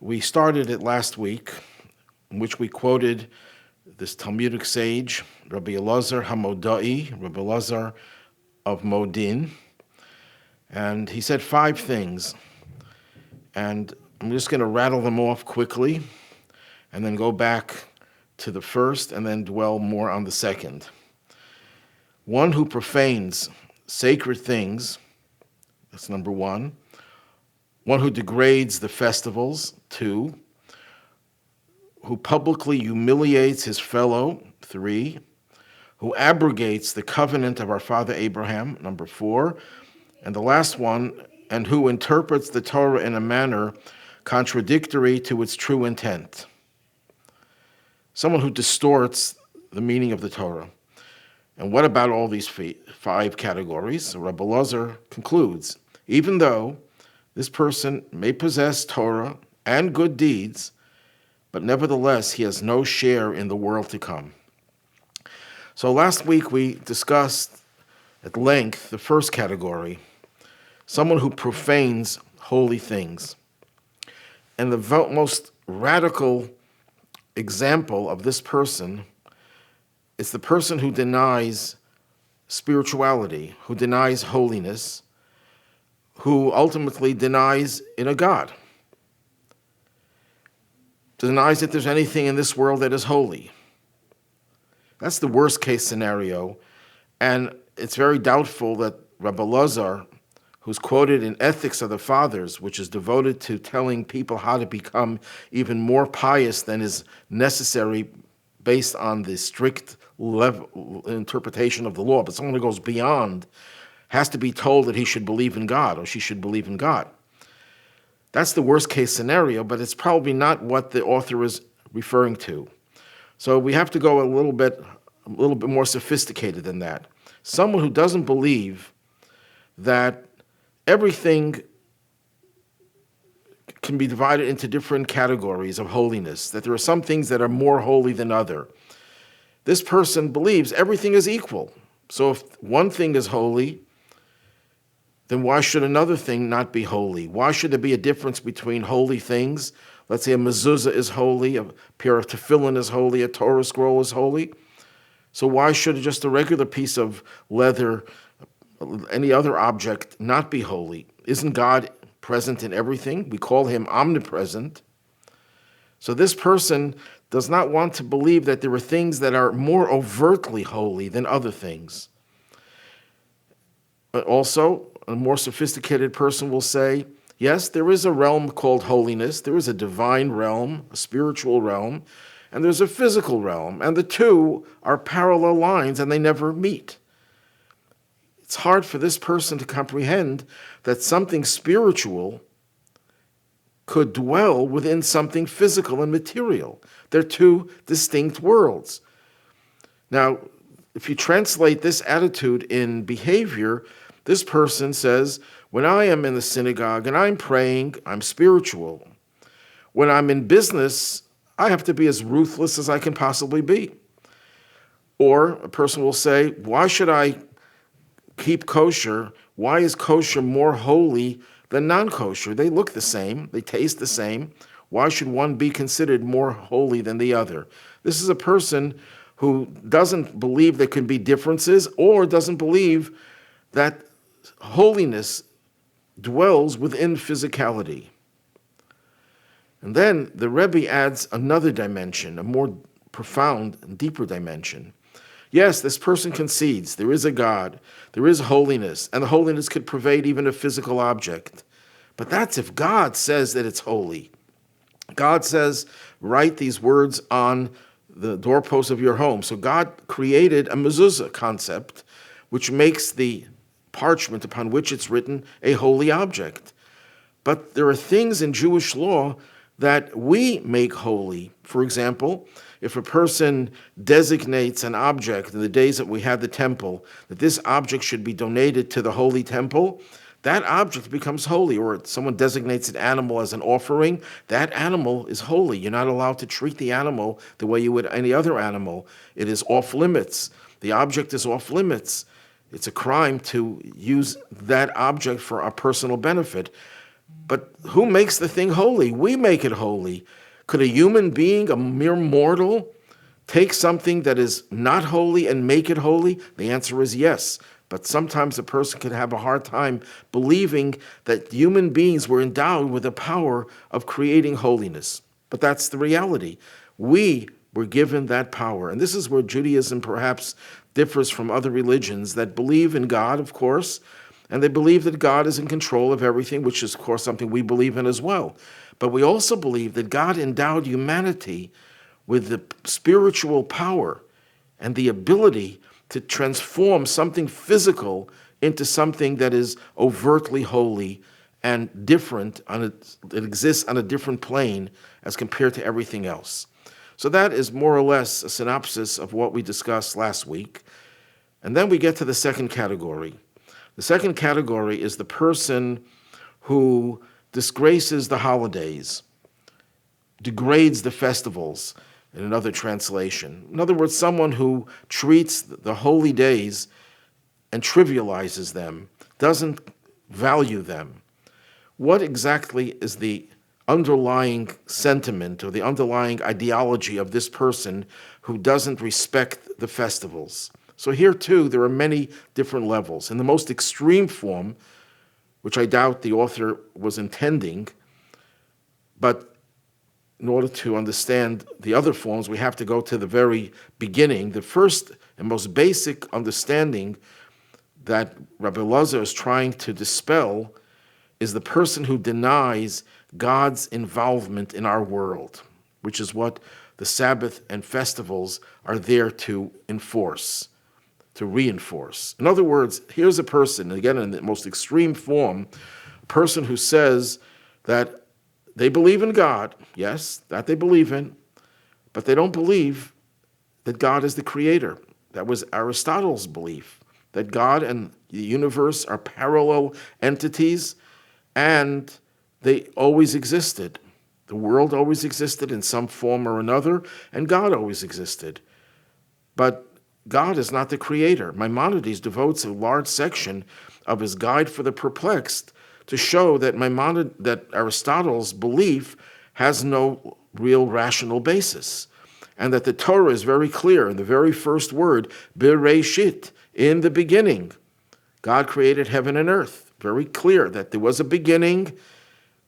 We started it last week, in which we quoted this Talmudic sage, Rabbi Elazar Hamodai, Rabbi Elazar of Modin, and he said 5 things. And I'm just going to rattle them off quickly and then go back to the first and then dwell more on the second. One who profanes sacred things, that's number 1. One who degrades the festivals, 2. Who publicly humiliates his fellow, 3. Who abrogates the covenant of our father Abraham, number 4. And the last one, and who interprets the Torah in a manner contradictory to its true intent. Someone who distorts the meaning of the Torah. And what about all these 5 categories? So Rabbi Elazar concludes, even though this person may possess Torah and good deeds, but nevertheless he has no share in the world to come. So last week we discussed at length the first category, someone who profanes holy things. And the most radical example of this person is the person who denies spirituality, who denies holiness, who ultimately denies in a God, denies that there's anything in this world that is holy. That's the worst case scenario, and it's very doubtful that Rabbi Elazar, who's quoted in Ethics of the Fathers, which is devoted to telling people how to become even more pious than is necessary based on the strict level interpretation of the law, but someone who goes beyond has to be told that he should believe in God or she should believe in God. That's the worst case scenario, but it's probably not what the author is referring to. So we have to go a little bit more sophisticated than that. Someone who doesn't believe that everything can be divided into different categories of holiness, that there are some things that are more holy than other. This person believes everything is equal. So if one thing is holy, then why should another thing not be holy? Why should there be a difference between holy things? Let's say a mezuzah is holy, a pair of tefillin is holy, a Torah scroll is holy. So why should just a regular piece of leather, any other object, not be holy? Isn't God present in everything? We call him omnipresent. So this person does not want to believe that there are things that are more overtly holy than other things. But also, a more sophisticated person will say, yes, there is a realm called holiness. There is a divine realm, a spiritual realm, and there's a physical realm. And the two are parallel lines and they never meet. It's hard for this person to comprehend that something spiritual could dwell within something physical and material. They're 2 distinct worlds. Now, if you translate this attitude in behavior, this person says, when I am in the synagogue and I'm praying, I'm spiritual. When I'm in business, I have to be as ruthless as I can possibly be. Or a person will say, why should I keep kosher? Why is kosher more holy than non-kosher? They look the same. They taste the same. Why should one be considered more holy than the other? This is a person who doesn't believe there can be differences or doesn't believe that holiness dwells within physicality. And then the Rebbe adds another dimension, a more profound and deeper dimension. Yes, this person concedes there is a God, there is holiness, and the holiness could pervade even a physical object. But that's if God says that it's holy. God says, write these words on the doorpost of your home. So God created a mezuzah concept, which makes the parchment upon which it's written a holy object. But there are things in Jewish law that we make holy. For example, if a person designates an object in the days that we had the temple, that this object should be donated to the holy temple, that object becomes holy. Or someone designates an animal as an offering, that animal is holy. You're not allowed to treat the animal the way you would any other animal. It is off limits. The object is off limits. It's a crime to use that object for our personal benefit. But who makes the thing holy? We make it holy. Could a human being, a mere mortal, take something that is not holy and make it holy? The answer is yes. But sometimes a person can have a hard time believing that human beings were endowed with the power of creating holiness. But that's the reality. We were given that power. And this is where Judaism perhaps differs from other religions that believe in God, of course, and they believe that God is in control of everything, which is, of course, something we believe in as well. But we also believe that God endowed humanity with the spiritual power and the ability to transform something physical into something that is overtly holy and different, it exists on a different plane as compared to everything else. So that is more or less a synopsis of what we discussed last week. And then we get to the second category. The second category is the person who disgraces the holidays, degrades the festivals, in another translation. In other words, someone who treats the holy days and trivializes them, doesn't value them. What exactly is the underlying sentiment or the underlying ideology of this person who doesn't respect the festivals? So here too, there are many different levels. In the most extreme form, which I doubt the author was intending, but in order to understand the other forms, we have to go to the very beginning. The first and most basic understanding that Rabbi Elazar is trying to dispel is the person who denies God's involvement in our world, which is what the Sabbath and festivals are there to enforce, to reinforce. In other words, here's a person, again in the most extreme form, a person who says that they believe in God, yes, that they believe in, but they don't believe that God is the creator. That was Aristotle's belief, that God and the universe are parallel entities, and they always existed. The world always existed in some form or another, and God always existed. But God is not the creator. Maimonides devotes a large section of his Guide for the Perplexed to show that that Aristotle's belief has no real rational basis, and that the Torah is very clear in the very first word, Bereshit, in the beginning. God created heaven and earth. Very clear that there was a beginning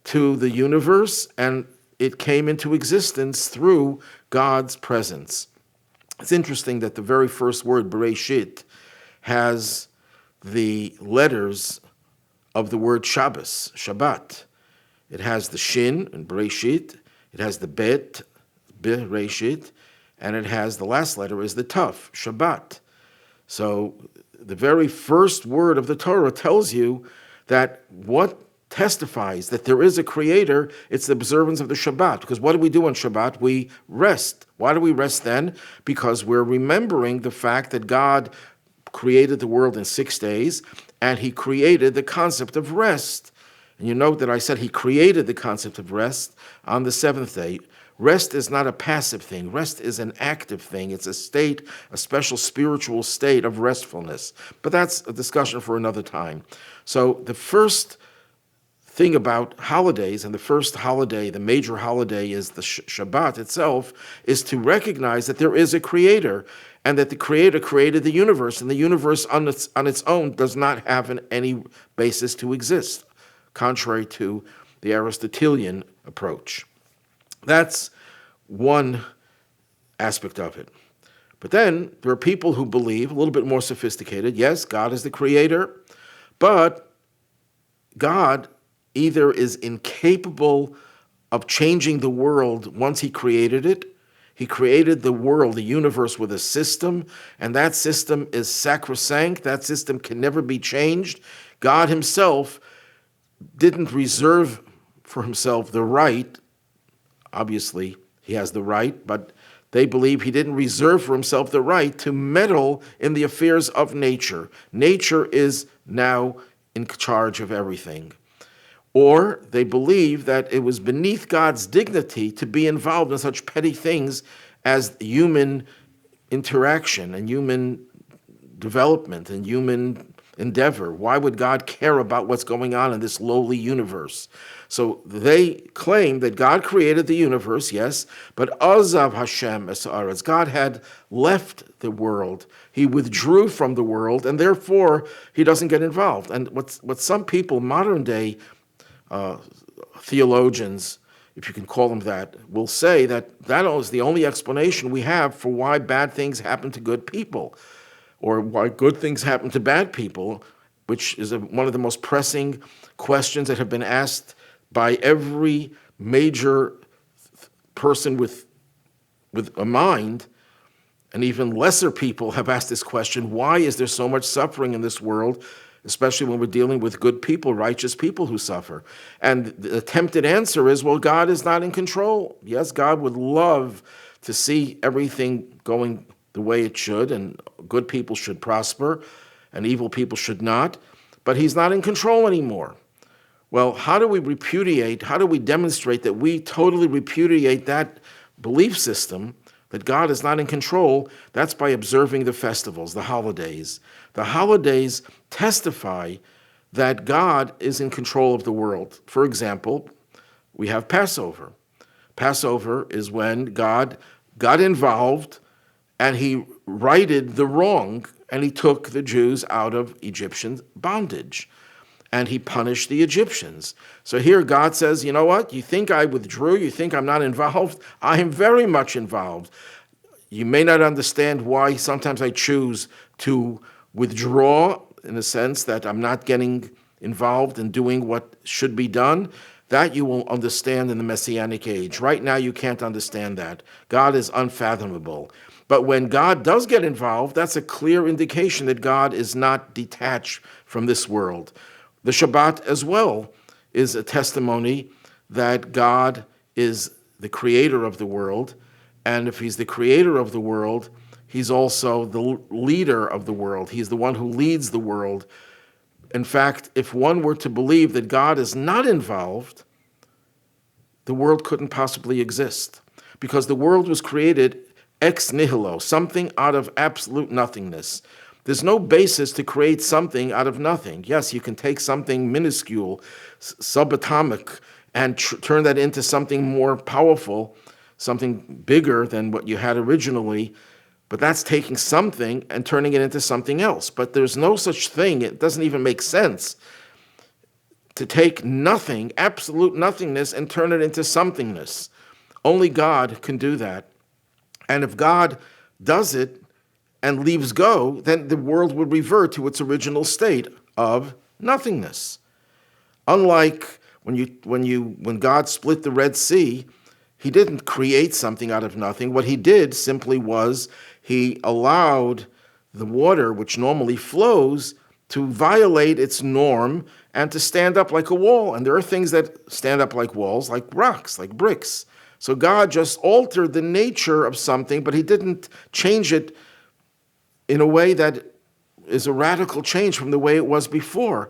to the universe, and it came into existence through God's presence. It's interesting that the very first word, Bereshit, has the letters of the word Shabbos, Shabbat. It has the Shin in Bereshit, it has the Bet, Bereshit, and it has the last letter is the Taf, Shabbat. So the very first word of the Torah tells you that what testifies that there is a creator, it's the observance of the Shabbat. Because what do we do on Shabbat? We rest. Why do we rest then? Because we're remembering the fact that God created the world in 6 days, and he created the concept of rest. And you note that I said he created the concept of rest on the seventh day. Rest is not a passive thing. Rest is an active thing. It's a state, a special spiritual state of restfulness. But that's a discussion for another time. So the first thing about holidays, and the first holiday, the major holiday is the Shabbat itself, is to recognize that there is a creator, and that the creator created the universe, and the universe on its own does not have any basis to exist, contrary to the Aristotelian approach. That's one aspect of it. But then there are people who believe, a little bit more sophisticated, yes, God is the creator, but God either is incapable of changing the world once he created it. He created the world, the universe, with a system, and that system is sacrosanct. That system can never be changed. God himself didn't reserve for himself the right. Obviously, he has the right, but they believe he didn't reserve for himself the right to meddle in the affairs of nature. Nature is now in charge of everything. Or they believe that it was beneath God's dignity to be involved in such petty things as human interaction and human development and human endeavor? Why would God care about what's going on in this lowly universe? So they claim that God created the universe, yes, but Azav Hashem es haaretz. God had left the world. He withdrew from the world, and therefore he doesn't get involved. And what some people, modern day theologians, if you can call them that, will say that is the only explanation we have for why bad things happen to good people, or why good things happen to bad people, which is one of the most pressing questions that have been asked by every major person with a mind. And even lesser people have asked this question: why is there so much suffering in this world, especially when we're dealing with good people, righteous people who suffer? And the attempted answer is, well, God is not in control. Yes, God would love to see everything going the way it should, and good people should prosper, and evil people should not, but he's not in control anymore. Well, how do we demonstrate that we totally repudiate that belief system, that God is not in control? That's by observing the festivals, the holidays. The holidays testify that God is in control of the world. For example, we have Passover. Passover is when God got involved and he righted the wrong, and he took the Jews out of Egyptian bondage, and he punished the Egyptians. So here God says, you know what? You think I withdrew? You think I'm not involved? I am very much involved. You may not understand why sometimes I choose to withdraw, in the sense that I'm not getting involved in doing what should be done. That you will understand in the Messianic age. Right now you can't understand that. God is unfathomable. But when God does get involved, that's a clear indication that God is not detached from this world. The Shabbat as well is a testimony that God is the creator of the world, and if he's the creator of the world, he's also the leader of the world. He's the one who leads the world. In fact, if one were to believe that God is not involved, the world couldn't possibly exist, because the world was created ex nihilo, something out of absolute nothingness. There's no basis to create something out of nothing. Yes, you can take something minuscule, subatomic, and turn that into something more powerful, something bigger than what you had originally, but that's taking something and turning it into something else. But there's no such thing. It doesn't even make sense to take nothing, absolute nothingness, and turn it into somethingness. Only God can do that. And if God does it and leaves go, then the world would revert to its original state of nothingness. Unlike when God split the Red Sea, he didn't create something out of nothing. What he did simply was he allowed the water, which normally flows, to violate its norm and to stand up like a wall. And there are things that stand up like walls, like rocks, like bricks. So God just altered the nature of something, but he didn't change it in a way that is a radical change from the way it was before.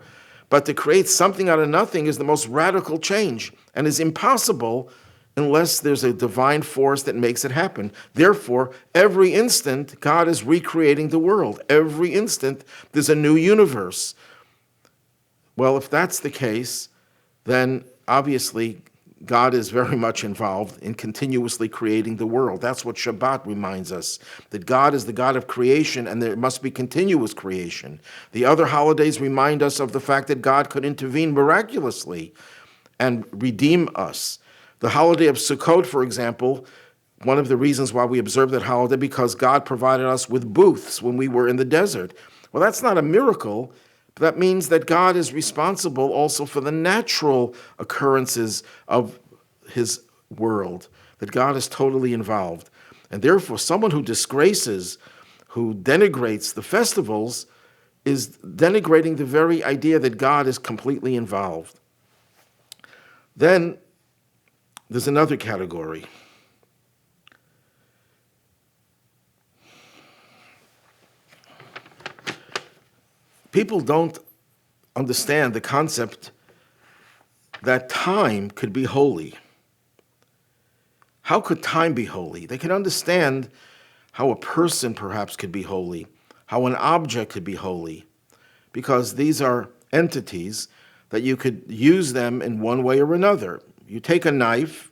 But to create something out of nothing is the most radical change and is impossible unless there's a divine force that makes it happen. Therefore, every instant, God is recreating the world. Every instant, there's a new universe. Well, if that's the case, then obviously God is very much involved in continuously creating the world. That's what Shabbat reminds us, that God is the God of creation and there must be continuous creation. The other holidays remind us of the fact that God could intervene miraculously and redeem us. The holiday of Sukkot, for example, one of the reasons why we observe that holiday, because God provided us with booths when we were in the desert. Well, that's not a miracle. That means that God is responsible also for the natural occurrences of his world, that God is totally involved. And therefore, someone who disgraces, who denigrates the festivals, is denigrating the very idea that God is completely involved. Then there's another category. People don't understand the concept that time could be holy. How could time be holy? They can understand how a person perhaps could be holy, how an object could be holy, because these are entities that you could use them in one way or another. You take a knife,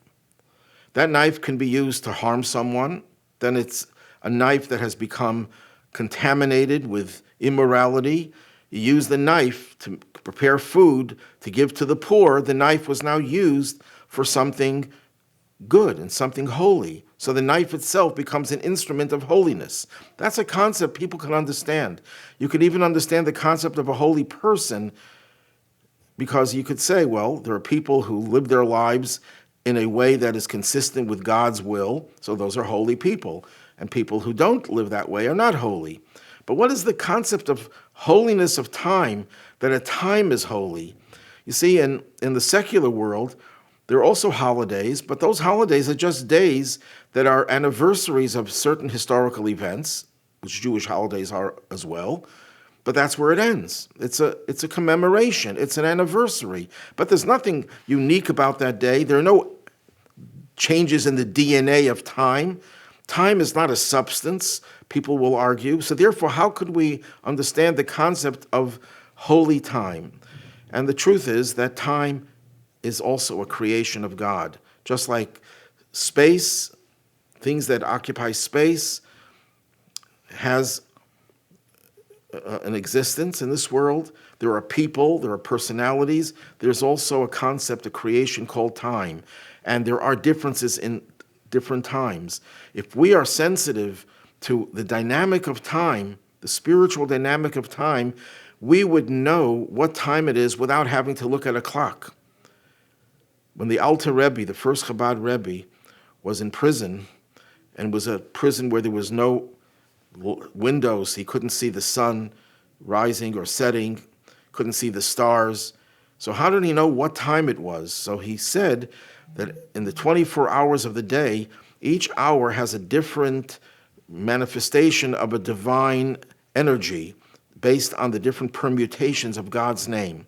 that knife can be used to harm someone, then it's a knife that has become contaminated with immorality. You use the knife to prepare food to give to the poor. The knife was now used for something good and something holy. So the knife itself becomes an instrument of holiness. That's a concept people can understand. You could even understand the concept of a holy person, because you could say, well, there are people who live their lives in a way that is consistent with God's will, so those are holy people. And people who don't live that way are not holy. But what is the concept of holiness of time, that a time is holy? You see, in the secular world, there are also holidays, but those holidays are just days that are anniversaries of certain historical events, which Jewish holidays are as well. But that's where it ends. It's a commemoration. It's an anniversary. But there's nothing unique about that day. There are no changes in the DNA of time. Time is not a substance, people will argue. So therefore, how could we understand the concept of holy time? And the truth is that time is also a creation of God. Just like space, things that occupy space, has an existence in this world. There are people, there are personalities. There's also a concept of creation called time. And there are differences in different times. If we are sensitive to the dynamic of time, the spiritual dynamic of time, we would know what time it is without having to look at a clock. When the Alter Rebbe, the first Chabad Rebbe, was in prison, and was a prison where there was no windows, he couldn't see the sun rising or setting, couldn't see the stars. So how did he know what time it was? So he said that in the 24 hours of the day, each hour has a different manifestation of a divine energy based on the different permutations of God's name.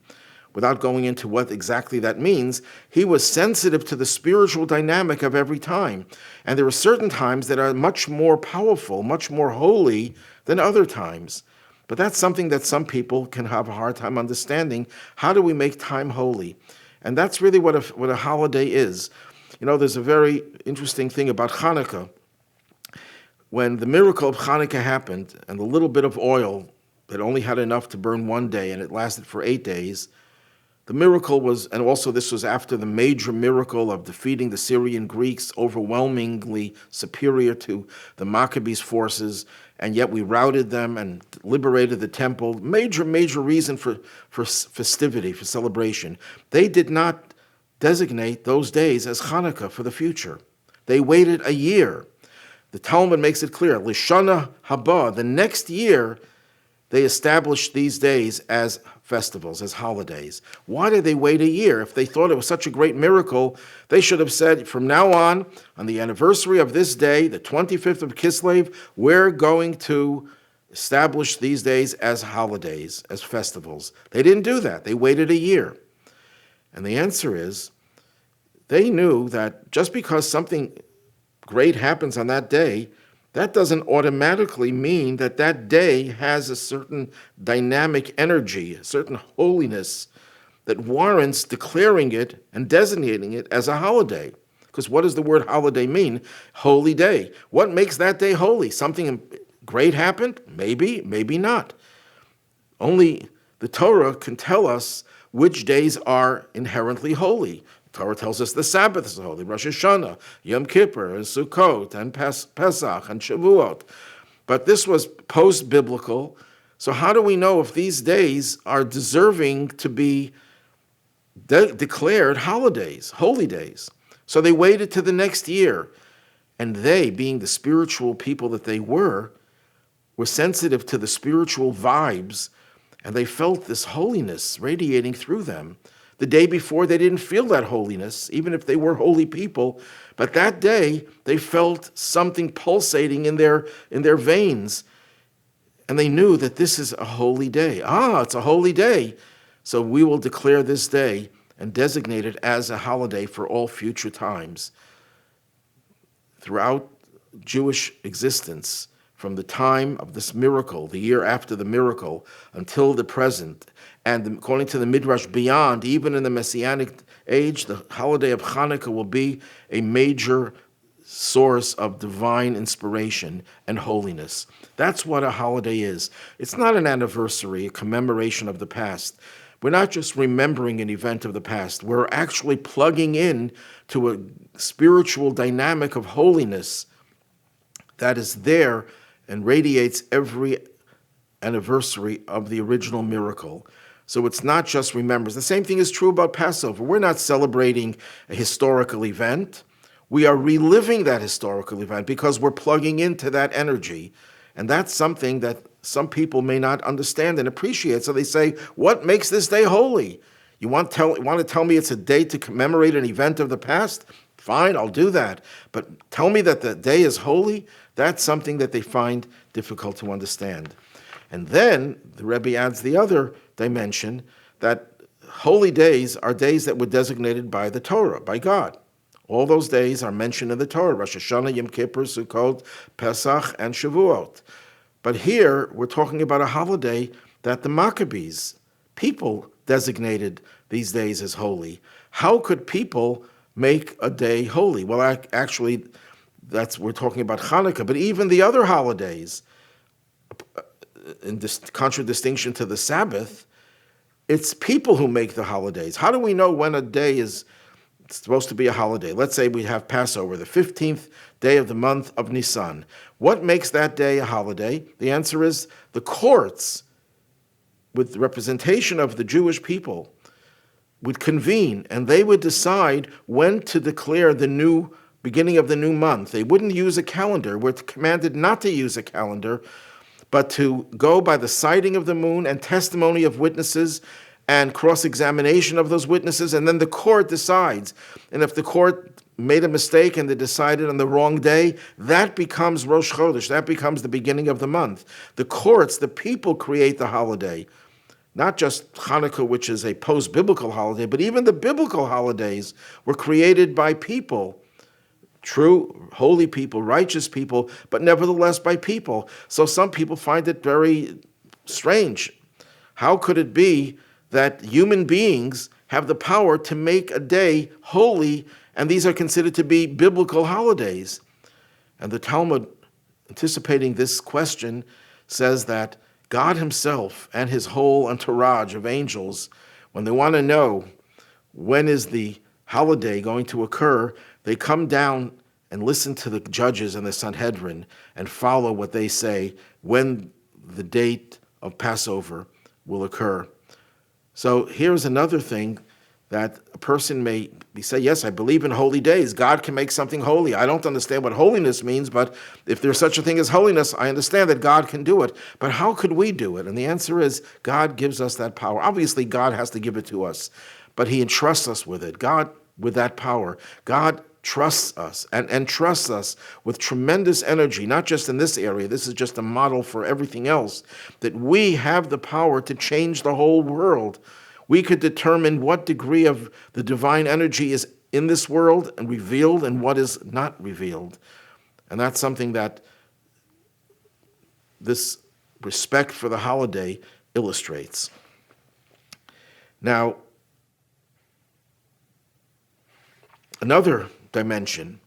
Without going into what exactly that means, he was sensitive to the spiritual dynamic of every time. And there are certain times that are much more powerful, much more holy than other times. But that's something that some people can have a hard time understanding. How do we make time holy? And that's really what a holiday is. You know, there's a very interesting thing about Chanukah. When the miracle of Chanukah happened, and the little bit of oil that only had enough to burn one day, and it lasted for 8 days, the miracle was, and also this was after the major miracle of defeating the Syrian Greeks, overwhelmingly superior to the Maccabees' forces, and yet we routed them and liberated the temple. Major reason for festivity, for celebration. They did not designate those days as Chanukah for the future. They waited a year. The Talmud makes it clear, Lishana Haba, the next year, they established these days as festivals, as holidays. Why did they wait a year? If they thought it was such a great miracle, they should have said, from now on the anniversary of this day, the 25th of Kislev, we're going to establish these days as holidays, as festivals. They didn't do that. They waited a year. And the answer is, they knew that just because something great happens on that day, that doesn't automatically mean that that day has a certain dynamic energy, a certain holiness that warrants declaring it and designating it as a holiday. Because what does the word holiday mean? Holy day. What makes that day holy? Something great happened? Maybe, maybe not. Only the Torah can tell us which days are inherently holy. Torah tells us the Sabbath is holy, Rosh Hashanah, Yom Kippur, and Sukkot, and Pesach, and Shavuot. But this was post-biblical, so how do we know if these days are deserving to be declared holidays, holy days? So they waited to the next year, and they, being the spiritual people that they were sensitive to the spiritual vibes, and they felt this holiness radiating through them. The day before, they didn't feel that holiness, even if they were holy people. But that day, they felt something pulsating in their veins. And they knew that this is a holy day. It's a holy day. So we will declare this day and designate it as a holiday for all future times. Throughout Jewish existence, from the time of this miracle, the year after the miracle, until the present, and according to the Midrash beyond, even in the Messianic age, the holiday of Chanukah will be a major source of divine inspiration and holiness. That's what a holiday is. It's not an anniversary, a commemoration of the past. We're not just remembering an event of the past. We're actually plugging in to a spiritual dynamic of holiness that is there and radiates every anniversary of the original miracle. So it's not just remembrance. The same thing is true about Passover. We're not celebrating a historical event. We are reliving that historical event because we're plugging into that energy. And that's something that some people may not understand and appreciate. So they say, what makes this day holy? You want to tell me it's a day to commemorate an event of the past? Fine, I'll do that. But tell me that the day is holy? That's something that they find difficult to understand. And then the Rebbe adds the other dimension, that holy days are days that were designated by the Torah, by God. All those days are mentioned in the Torah: Rosh Hashanah, Yom Kippur, Sukkot, Pesach, and Shavuot. But here we're talking about a holiday that the Maccabees, people, designated these days as holy. How could people make a day holy? Well, actually, we're talking about Chanukah, but even the other holidays, in this contradistinction to the Sabbath, it's people who make the holidays. How do we know when a day is supposed to be a holiday? Let's say we have Passover, the 15th day of the month of Nisan. What makes that day a holiday? The answer is the courts, with the representation of the Jewish people, would convene and they would decide when to declare the new beginning of the new month. They wouldn't use a calendar. We're commanded not to use a calendar, but to go by the sighting of the moon and testimony of witnesses and cross-examination of those witnesses, and then the court decides. And if the court made a mistake and they decided on the wrong day, that becomes Rosh Chodesh, that becomes the beginning of the month. The courts, the people create the holiday. Not just Hanukkah, which is a post-biblical holiday, but even the biblical holidays were created by people. True, holy people, righteous people, but nevertheless by people. So some people find it very strange. How could it be that human beings have the power to make a day holy, and these are considered to be biblical holidays? And the Talmud, anticipating this question, says that God himself and his whole entourage of angels, when they want to know when is the holiday going to occur, they come down and listen to the judges and the Sanhedrin and follow what they say when the date of Passover will occur. So here's another thing that a person may say, yes, I believe in holy days. God can make something holy. I don't understand what holiness means, but if there's such a thing as holiness, I understand that God can do it. But how could we do it? And the answer is God gives us that power. Obviously, God has to give it to us, but he entrusts us with it. God, with that power, God trusts us and trusts us with tremendous energy, not just in this area. This is just a model for everything else, that we have the power to change the whole world. We could determine what degree of the divine energy is in this world and revealed and what is not revealed. And that's something that this respect for the holiday illustrates. Now, another dimension,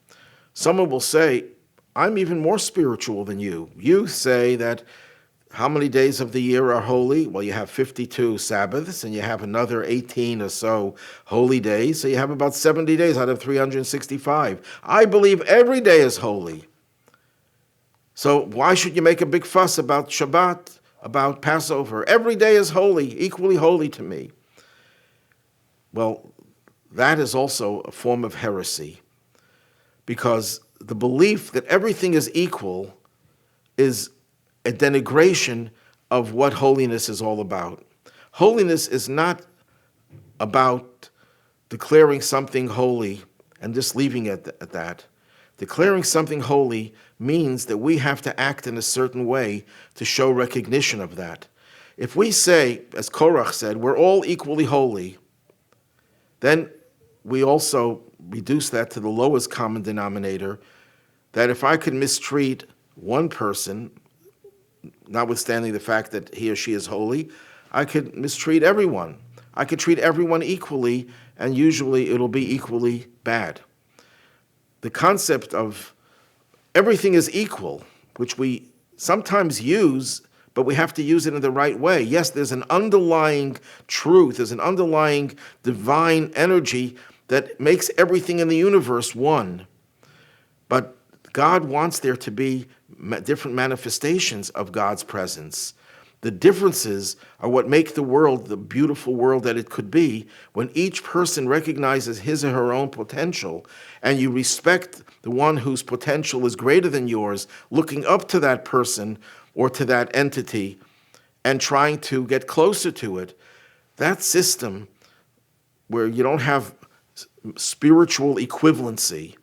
someone will say, I'm even more spiritual than you. You say that how many days of the year are holy? Well, you have 52 Sabbaths, and you have another 18 or so holy days, so you have about 70 days out of 365. I believe every day is holy. So why should you make a big fuss about Shabbat, about Passover? Every day is holy, equally holy to me. Well, that is also a form of heresy, because the belief that everything is equal is a denigration of what holiness is all about. Holiness is not about declaring something holy and just leaving it at that. Declaring something holy means that we have to act in a certain way to show recognition of that. If we say, as Korach said, we're all equally holy, then we also reduce that to the lowest common denominator, that if I could mistreat one person, notwithstanding the fact that he or she is holy, I could mistreat everyone. I could treat everyone equally, and usually it'll be equally bad. The concept of everything is equal, which we sometimes use, but we have to use it in the right way. Yes, there's an underlying truth, there's an underlying divine energy that makes everything in the universe one. But God wants there to be different manifestations of God's presence. The differences are what make the world the beautiful world that it could be when each person recognizes his or her own potential, and you respect the one whose potential is greater than yours, looking up to that person or to that entity and trying to get closer to it. That system where you don't have spiritual equivalency,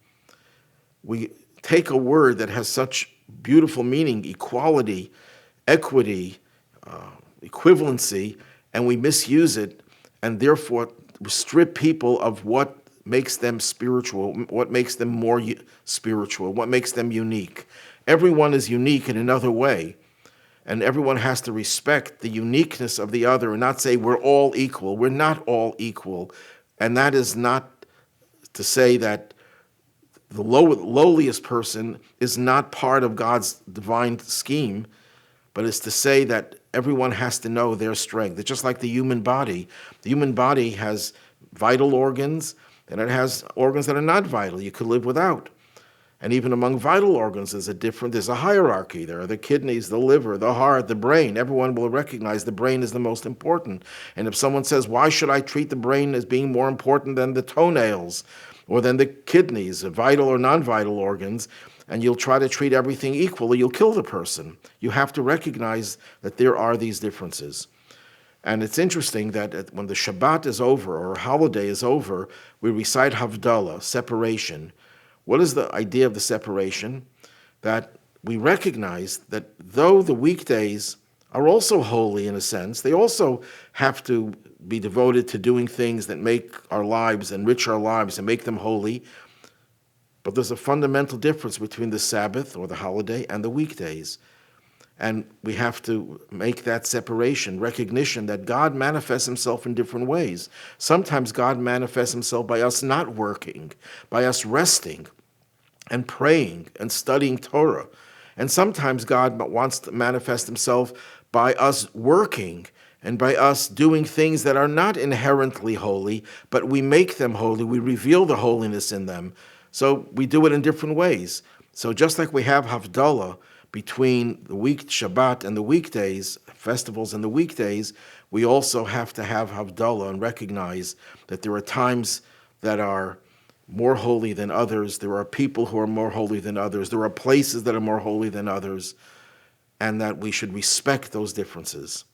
we take a word that has such beautiful meaning, equality, equity, equivalency, and we misuse it, and therefore strip people of what makes them spiritual, what makes them more spiritual, what makes them unique. Everyone is unique in another way, and everyone has to respect the uniqueness of the other and not say we're all equal. We're not all equal, and that is not to say that the lowliest person is not part of God's divine scheme, but it's to say that everyone has to know their strength. It's just like the human body. The human body has vital organs, and it has organs that are not vital, you could live without. And even among vital organs, there's a hierarchy. There are the kidneys, the liver, the heart, the brain. Everyone will recognize the brain is the most important. And if someone says, why should I treat the brain as being more important than the toenails or than the kidneys, vital or non-vital organs, and you'll try to treat everything equally, you'll kill the person. You have to recognize that there are these differences. And it's interesting that when the Shabbat is over or a holiday is over, we recite Havdalah, separation. What is the idea of the separation? That we recognize that though the weekdays are also holy in a sense, they also have to be devoted to doing things that make our lives, enrich our lives, and make them holy. But there's a fundamental difference between the Sabbath or the holiday and the weekdays. And we have to make that separation, recognition that God manifests himself in different ways. Sometimes God manifests himself by us not working, by us resting and praying and studying Torah. And sometimes God wants to manifest himself by us working and by us doing things that are not inherently holy, but we make them holy, we reveal the holiness in them. So we do it in different ways. So just like we have Havdalah between the week Shabbat and the weekdays, festivals and the weekdays, we also have to have Havdalah and recognize that there are times that are more holy than others. There are people who are more holy than others. There are places that are more holy than others, and that we should respect those differences.